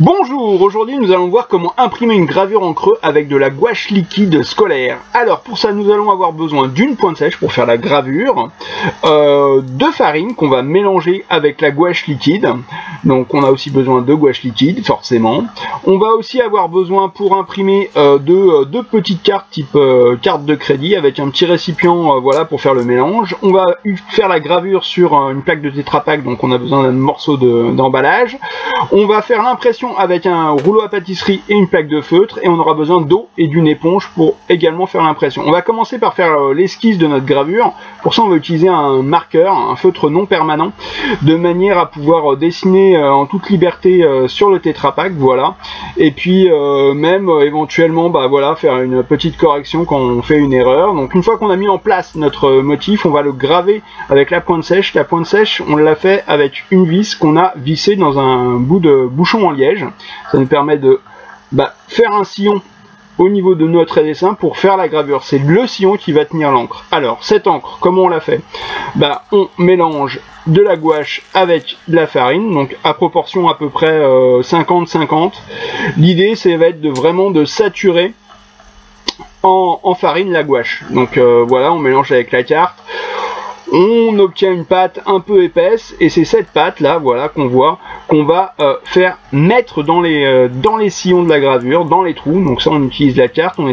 Bonjour, aujourd'hui nous allons voir comment imprimer une gravure en creux avec de la gouache liquide scolaire. Alors pour ça nous allons avoir besoin d'une pointe sèche pour faire la gravure, de farine qu'on va mélanger avec la gouache liquide, donc on a aussi besoin de gouache liquide forcément. On va aussi avoir besoin pour imprimer deux petites cartes type carte de crédit avec un petit récipient voilà pour faire le mélange. On va faire la gravure sur une plaque de Tetra Pak, donc on a besoin d'un morceau d'emballage. On va faire l'impression avec un rouleau à pâtisserie et une plaque de feutre, et on aura besoin d'eau et d'une éponge pour également faire l'impression. On va commencer par faire l'esquisse de notre gravure. Pour ça on va utiliser un marqueur, un feutre non permanent, de manière à pouvoir dessiner en toute liberté sur le Tetra Pak, voilà. Et puis même éventuellement voilà, faire une petite correction quand on fait une erreur. Donc une fois qu'on a mis en place notre motif, on va le graver avec la pointe sèche. La pointe sèche on l'a fait avec une vis qu'on a vissée dans un bout de bouchon en liège. Ça nous permet de faire un sillon au niveau de notre dessin pour faire la gravure. C'est le sillon qui va tenir l'encre. Alors cette encre, comment on la fait? On mélange de la gouache avec de la farine, donc à proportion à peu près 50-50. L'idée c'est vraiment de saturer en farine la gouache. Donc voilà, on mélange avec la carte. On obtient une pâte un peu épaisse, et c'est cette pâte là, voilà, qu'on voit, qu'on va faire mettre dans les sillons de la gravure, dans les trous. Donc ça on utilise la carte, on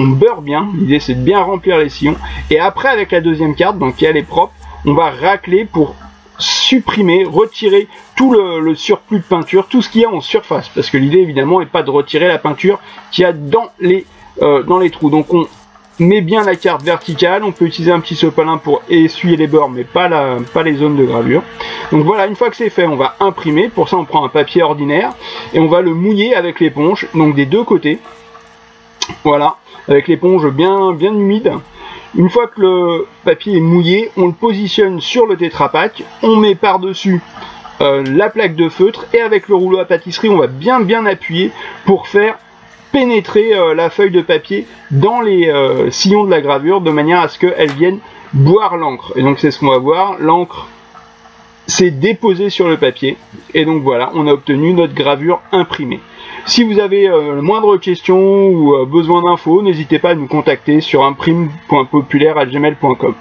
beurre bien, l'idée c'est de bien remplir les sillons, et après avec la deuxième carte, donc qui elle est propre, on va racler pour supprimer, retirer tout le surplus de peinture, tout ce qu'il y a en surface, parce que l'idée évidemment n'est pas de retirer la peinture qu'il y a dans les trous. Donc on met bien la carte verticale, on peut utiliser un petit sopalin pour essuyer les bords mais pas les zones de gravure. Donc voilà, une fois que c'est fait, on va imprimer. Pour ça on prend un papier ordinaire et on va le mouiller avec l'éponge, donc des deux côtés, voilà, avec l'éponge bien humide. Une fois que le papier est mouillé, on le positionne sur le Tetra Pak, on met par dessus la plaque de feutre, et avec le rouleau à pâtisserie on va bien appuyer pour faire pénétrer la feuille de papier dans les sillons de la gravure, de manière à ce qu'elle vienne boire l'encre. Et donc c'est ce qu'on va voir, l'encre s'est déposée sur le papier, et donc voilà, on a obtenu notre gravure imprimée. Si vous avez moindre question ou besoin d'infos, n'hésitez pas à nous contacter sur imprime.populaire@gmail.com.